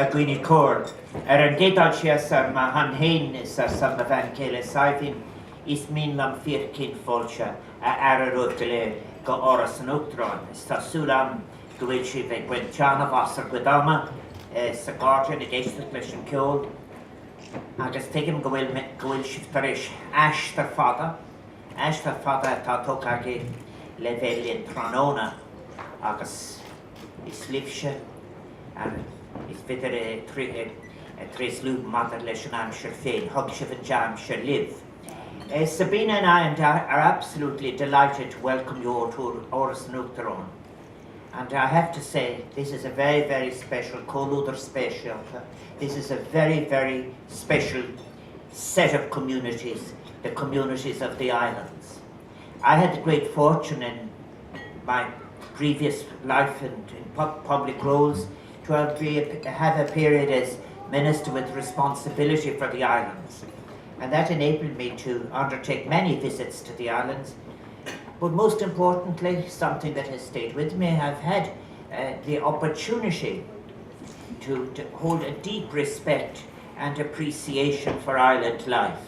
Gwini Cor. An gedal sias ma han hen is sam na van kele saifin is min lam firkin folcha a rotele go oras an uchtron. Sta sulam gwyd si fe gwyd chan of asar gwydama sa garden y geistach leis yn ciol. Agus tegim gwyd siftarish ash tar fada. Ash tar fada ta tok agi levelin tranona. Agus is lifshe is bitter tres lube mother leis an amser fein. Hug she van jam she live. Sabina and I are absolutely delighted to welcome you all to Oras Nuchtron. And I have to say, this is a very, very special, Coluder special. This is a very, very special set of communities, the communities of the islands. I had the great fortune in my previous life and in public roles to have a period as Minister with responsibility for the islands. And that enabled me to undertake many visits to the islands. But most importantly, something that has stayed with me, I've had the opportunity to hold a deep respect and appreciation for island life.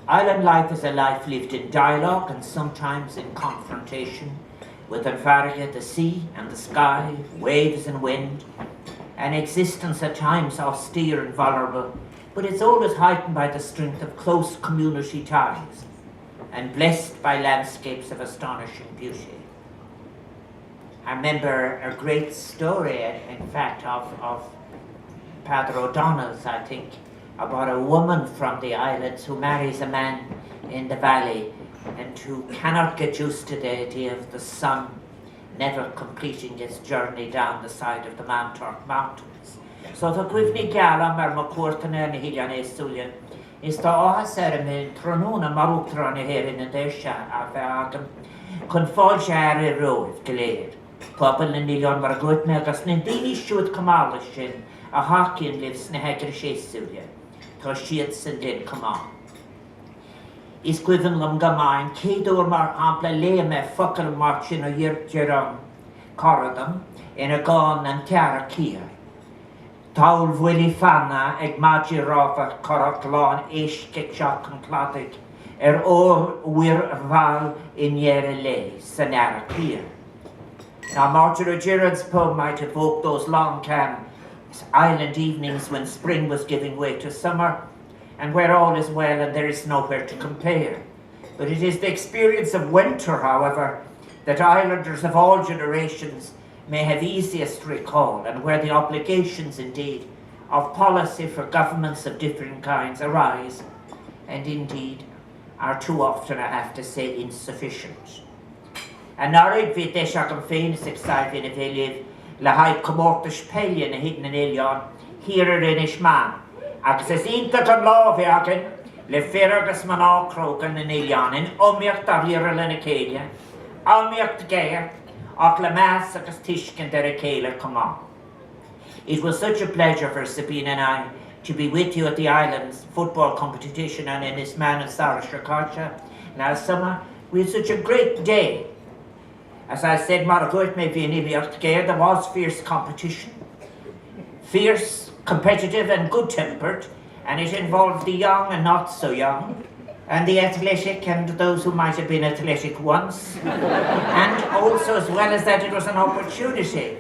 Island life is a life lived in dialogue and sometimes in confrontation with Alvaria, the sea and the sky, waves and wind, an existence at times austere and vulnerable, but it's always heightened by the strength of close community ties and blessed by landscapes of astonishing beauty. I remember a great story, in fact, of Padre O'Donnell's, I think, about a woman from the islands who marries a man in the valley and who cannot get used to the idea of the sun never completing its journey down the side of the Mantork Mountains. So the gwifni gala mar macortana na hilian estulian is the ohasera me tronuna marutrana here in the desha avagam confolge rove gleir. Pobl na nilion mar gwyd megas nindini siwyd cymalishin a hakin lives na hegr estulian. Tho siad sy'n din cymal. Is gwydden lym gymain, ceidwr mar ample le me ffocl marchin o jirgeron coradam in a gón an tiara cyr. Tawl fwyli fanna ag magi rofa corot lôn eish gitioc yn cladig o'r wir fal in yere le, sanara cyr. Now Marjorie O'Gerard's poem might evoke those long time island evenings when spring was giving way to summer, and where all is well and there is nowhere to compare. But it is the experience of winter, however, that islanders of all generations may have easiest to recall, and where the obligations, indeed, of policy for governments of different kinds arise, and indeed are too often, I have to say, insufficient. And narig vi desach am féin sexai vin a veliv, la haid comortas pellion a hidden an ilion, here in Ishman. Agus is intat an lábheagin, le firagus man ácrógan an ilion, in omiocht ar hira lena célia, omiocht geir, ach le mass agus tishkin der a céile come on. It was such a pleasure for Sabina and I to be with you at the islands football competition and in this man of Sarashakarcha last summer. We had such a great day. As I said, Maragoit may be an Iliot Gair, there was fierce competition. Fierce, competitive and good-tempered, and it involved the young and not so young, and the athletic and those who might have been athletic once. And also, as well as that, it was an opportunity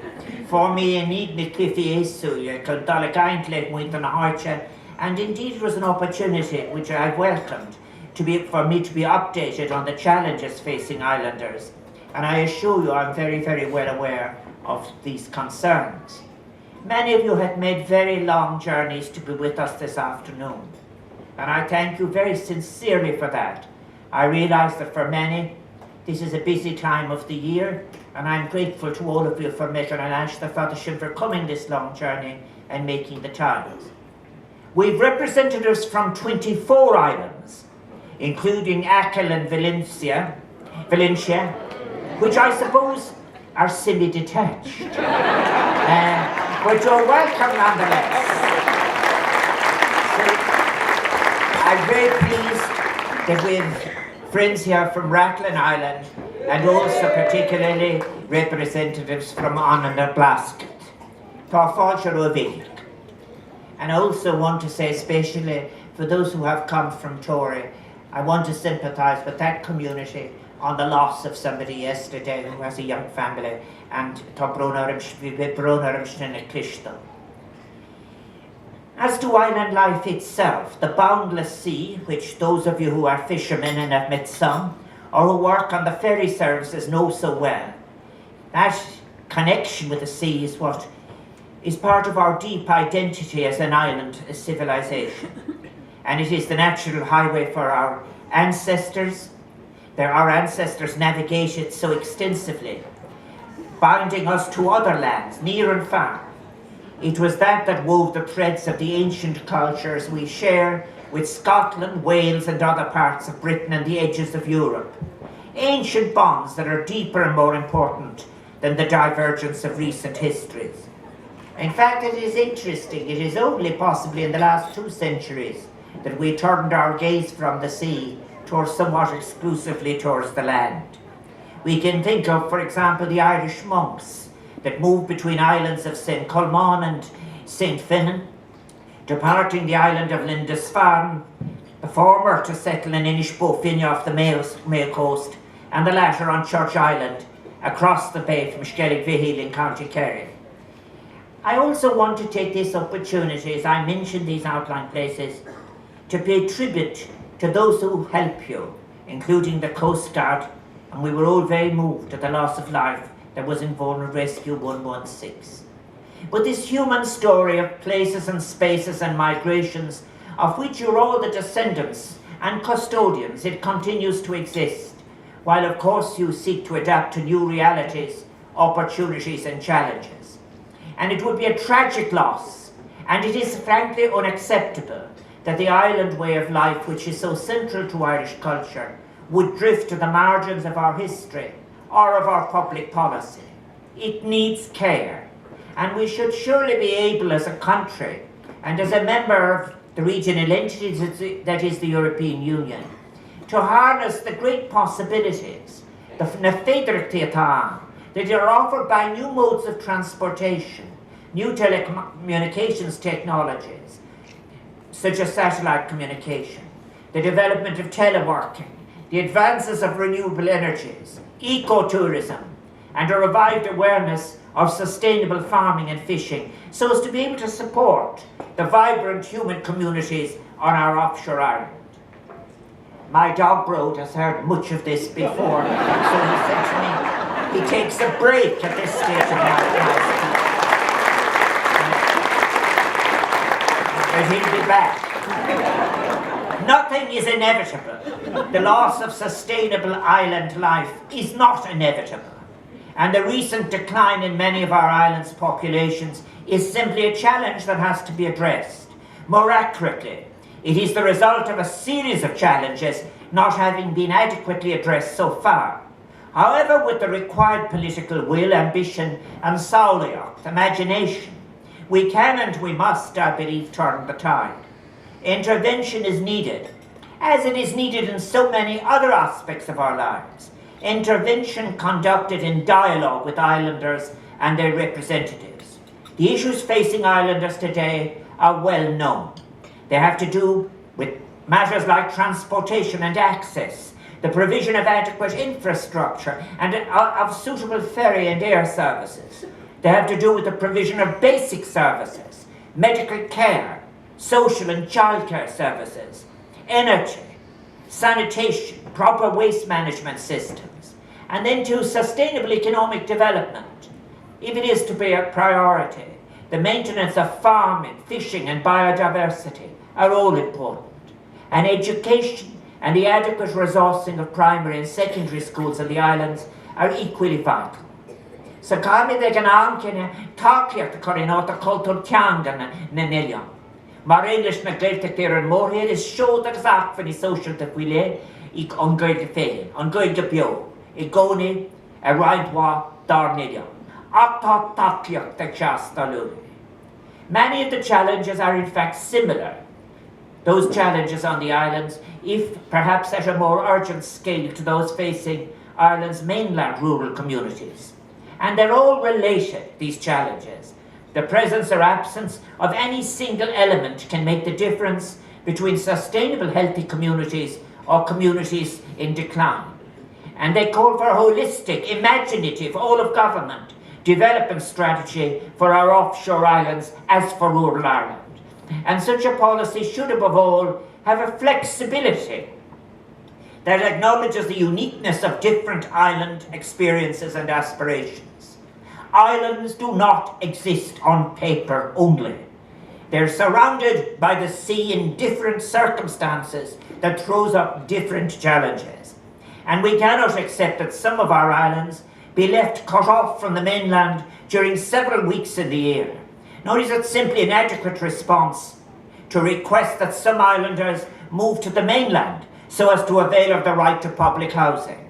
for me in Eden Cliffy Esu, Condalagaintle, Winton Harcha, and indeed it was an opportunity which I welcomed for me to be updated on the challenges facing islanders. And I assure you I'm very, very well aware of these concerns. Many of you have made very long journeys to be with us this afternoon, and I thank you very sincerely for that. I realize that for many, this is a busy time of the year, and I'm grateful to all of you for making an ash the Fathership for coming this long journey and making the time. We've representatives from 24 islands, including Achill and Valencia, which I suppose are semi-detached. But you're welcome nonetheless. So, I'm very pleased that we have friends here from Rathlin Island and also particularly representatives from Anand Blasket. Tá fáilte ro bhéic. And I also want to say, especially for those who have come from Tory, I want to sympathise with that community on the loss of somebody yesterday who has a young family, and as to island life itself, the boundless sea, which those of you who are fishermen and have met some, or who work on the ferry services know so well, that connection with the sea is what is part of our deep identity as an island civilization. And it is the natural highway for our ancestors. Our ancestors navigated so extensively, binding us to other lands, near and far. It was that wove the threads of the ancient cultures we share with Scotland, Wales, and other parts of Britain and the edges of Europe. Ancient bonds that are deeper and more important than the divergence of recent histories. In fact, it is interesting. It is only possibly in the last 2 centuries that we turned our gaze from the sea towards somewhat exclusively towards the land. We can think of, for example, the Irish monks that moved between islands of St. Colman and St. Finan, departing the island of Lindisfarne, the former to settle in Inishbofin off the Mayo coast, and the latter on Church Island, across the bay from Skellig-Vihil in County Kerry. I also want to take this opportunity, as I mentioned these outlying places, to pay tribute to those who help you, including the Coast Guard, and we were all very moved at the loss of life that was involved in Rescue 116. But this human story of places and spaces and migrations, of which you're all the descendants and custodians, it continues to exist, while of course you seek to adapt to new realities, opportunities and challenges. And it would be a tragic loss, and it is frankly unacceptable that the island way of life, which is so central to Irish culture, would drift to the margins of our history or of our public policy. It needs care, and we should surely be able as a country and as a member of the regional entities that is the European Union to harness the great possibilities, the that are offered by new modes of transportation, new telecommunications technologies, such as satellite communication, the development of teleworking, the advances of renewable energies, ecotourism, and a revived awareness of sustainable farming and fishing, so as to be able to support the vibrant human communities on our offshore island. My dog Brode has heard much of this before, so he said to me, he takes a break at this stage of my speech. But he'll be back. Nothing is inevitable. The loss of sustainable island life is not inevitable. And the recent decline in many of our islands' populations is simply a challenge that has to be addressed. More accurately, it is the result of a series of challenges not having been adequately addressed so far. However, with the required political will, ambition, and saoliacht, imagination, we can and we must, I believe, turn the tide. Intervention is needed, as it is needed in so many other aspects of our lives. Intervention conducted in dialogue with islanders and their representatives. The issues facing islanders today are well known. They have to do with matters like transportation and access, the provision of adequate infrastructure and of suitable ferry and air services. They have to do with the provision of basic services, medical care, social and childcare services, energy, sanitation, proper waste management systems, and then to sustainable economic development. If it is to be a priority, the maintenance of farming, fishing and biodiversity are all important. And education and the adequate resourcing of primary and secondary schools in the islands are equally vital. So kami de gan amkene takiat korinota kultur tiangan na nillion. Mar English na gaeltach there and more here is show the exact for the social that we lay ik ongoed de fain, ongoed de bio, igoni a rindwa dar nillion. Akta takiat the chasta luli. Many of the challenges are in fact similar, those challenges on the islands, if perhaps at a more urgent scale to those facing Ireland's mainland rural communities. And they're all related, these challenges, The presence or absence of any single element can make the difference between sustainable, healthy communities or communities in decline. And they call for a holistic, imaginative, all-of-government development strategy for our offshore islands as for rural Ireland. And such a policy should, above all, have a flexibility that acknowledges the uniqueness of different island experiences and aspirations. Islands do not exist on paper only. They're surrounded by the sea in different circumstances that throws up different challenges. And we cannot accept that some of our islands be left cut off from the mainland during several weeks in the year. Nor is it simply an adequate response to request that some islanders move to the mainland so as to avail of the right to public housing.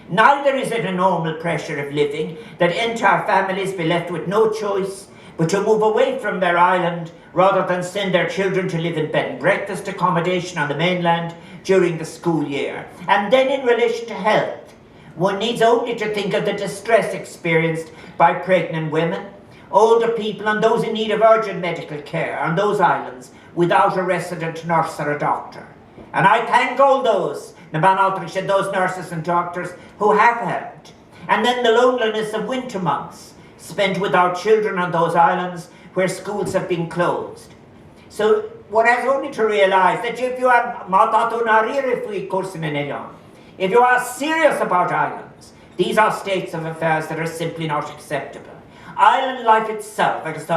Neither is it a normal pressure of living that entire families be left with no choice but to move away from their island rather than send their children to live in bed and breakfast accommodation on the mainland during the school year. And then in relation to health, one needs only to think of the distress experienced by pregnant women, older people and those in need of urgent medical care on those islands without a resident nurse or a doctor. And I thank all those nurses and doctors who have helped. And then the loneliness of winter months spent with our children on those islands where schools have been closed. So one has only to realise that if you are serious about islands, these are states of affairs that are simply not acceptable. Island life itself, island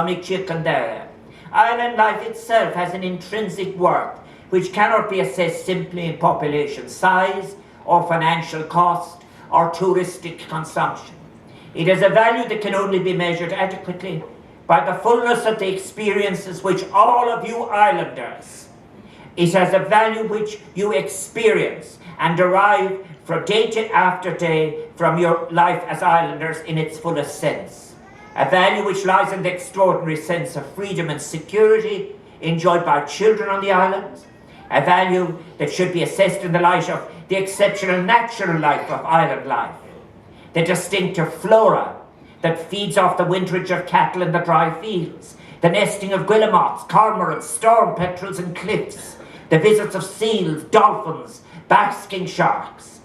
life itself has an intrinsic worth which cannot be assessed simply in population size or financial cost or touristic consumption. It has a value that can only be measured adequately by the fullness of the experiences which all of you islanders, it has a value which you experience and derive from day after day from your life as islanders in its fullest sense. A value which lies in the extraordinary sense of freedom and security enjoyed by children on the islands. A value that should be assessed in the light of the exceptional natural life of island life. The distinctive flora that feeds off the winterage of cattle in the dry fields. The nesting of guillemots, cormorants, storm petrels and cliffs. The visits of seals, dolphins, basking sharks.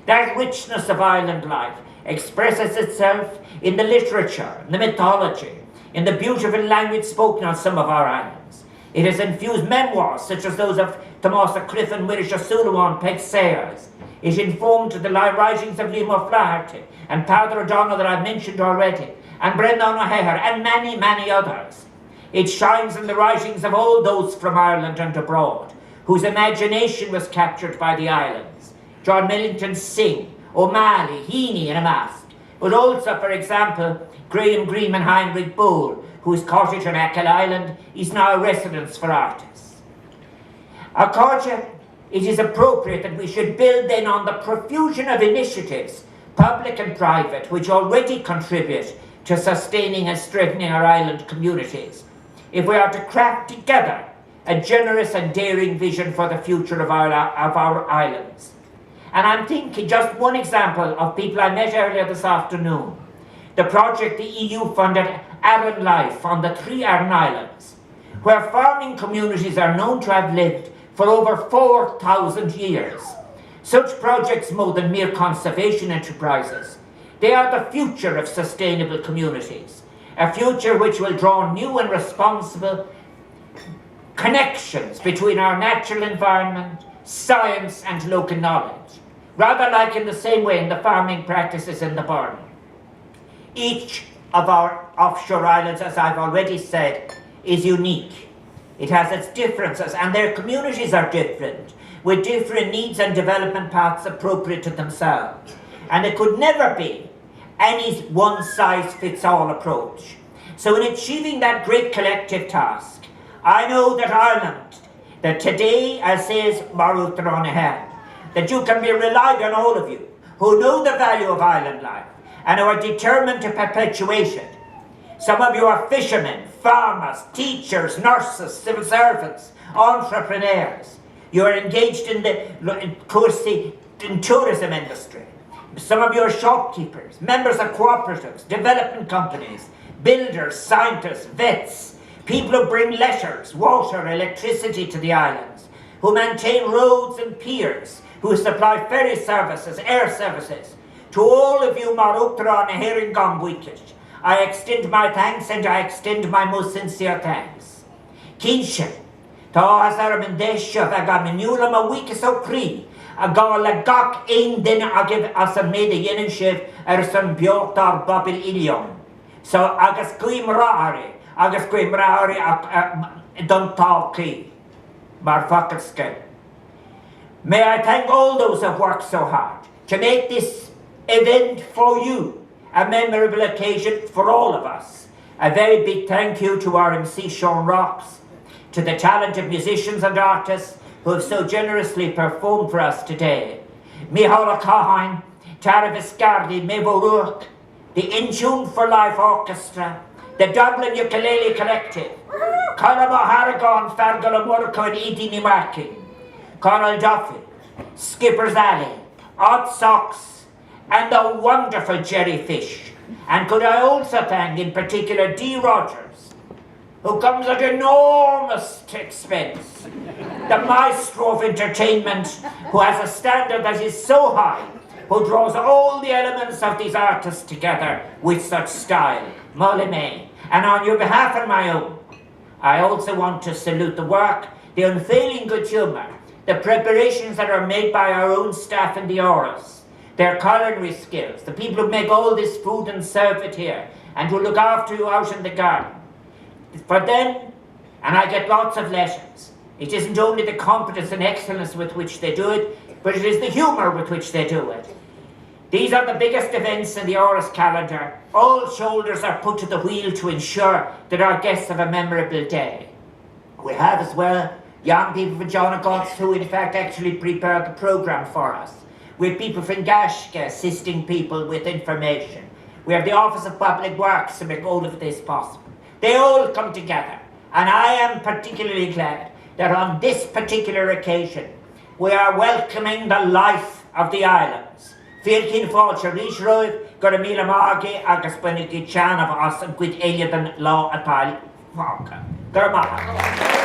That richness of island life expresses itself in the literature, in the mythology, in the beautiful language spoken on some of our islands. It has infused memoirs such as those of Tomás Cliff and Willis O'Sullivan, Peg Sayers. It informed the writings of Liam O'Flaherty and Father O'Donnell that I've mentioned already, and Brendan O'Hare, and many, many others. It shines in the writings of all those from Ireland and abroad, whose imagination was captured by the islands. John Millington Synge, O'Malley, Heaney and Amast, but also, for example, Graham Greene and Heinrich Bohl, whose cottage on Achill Island is now a residence for artists. According, it is appropriate that we should build then on the profusion of initiatives, public and private, which already contribute to sustaining and strengthening our island communities, if we are to craft together a generous and daring vision for the future of our islands. And I'm thinking just one example of people I met earlier this afternoon. The project the EU funded Aran Life on the 3 Aran Islands, where farming communities are known to have lived for over 4,000 years. Such projects, more than mere conservation enterprises, they are the future of sustainable communities, a future which will draw new and responsible connections between our natural environment, science and local knowledge, rather like in the same way in the farming practices in the Burn. Each of our offshore islands, as I've already said, is unique. It has its differences, and their communities are different, with different needs and development paths appropriate to themselves. And it could never be any one-size-fits-all approach. So in achieving that great collective task, I know that Ireland, that today, as says Maruth Ronahan, that you can be relied on, all of you, who know the value of island life, and who are determined to perpetuate it. Some of you are fishermen, farmers, teachers, nurses, civil servants, entrepreneurs. You are engaged in the tourism industry. Some of you are shopkeepers, members of cooperatives, development companies, builders, scientists, vets, people who bring letters, water, electricity to the islands, who maintain roads and piers, who supply ferry services, air services. To all of you Maruktra and Herringam Wikish, I extend my thanks and I extend my most sincere thanks. Kinshe, ta asar mendesha vaga menula ma wikis o pri, a gala gak ein din agiv asa mede yenenshiv san biotar babil ilion. So agus gwym rahari don talki, mar fuckerske. May I thank all those who have worked so hard to make this event for you a memorable occasion for all of us. A very big thank you to our MC Sean Rocks, to the talented musicians and artists who have so generously performed for us today. Mihala Kahain, Tara Viscardi, Mevo Rourke, the In Tune for Life Orchestra, the Dublin Ukulele Collective, Conor Harrigan, Fergal Murko and Edie Nimaki, Conal Duffy, Skipper's Alley, Odd Socks, and the wonderful Jerry Fish. And could I also thank in particular Dee Rogers, who comes at enormous expense, the maestro of entertainment, who has a standard that is so high, who draws all the elements of these artists together with such style, Molly. And on your behalf and my own, I also want to salute the work, the unfailing good humour, the preparations that are made by our own staff in the Oros, their culinary skills, the people who make all this food and serve it here, and who look after you out in the garden. For them, and I get lots of letters, it isn't only the competence and excellence with which they do it, but it is the humour with which they do it. These are the biggest events in the Oros calendar. All shoulders are put to the wheel to ensure that our guests have a memorable day. We have as well young people from John Gots who in fact actually prepare the programme for us. We have people from Gashka assisting people with information. We have the Office of Public Works to make all of this possible. They all come together, and I am particularly glad that on this particular occasion we are welcoming the life of the islands. Fielkin Fáilse Rís Roibh gur míle máige agus bunig ceann of us with Eliadan Law Atal Fáca. Gur maith.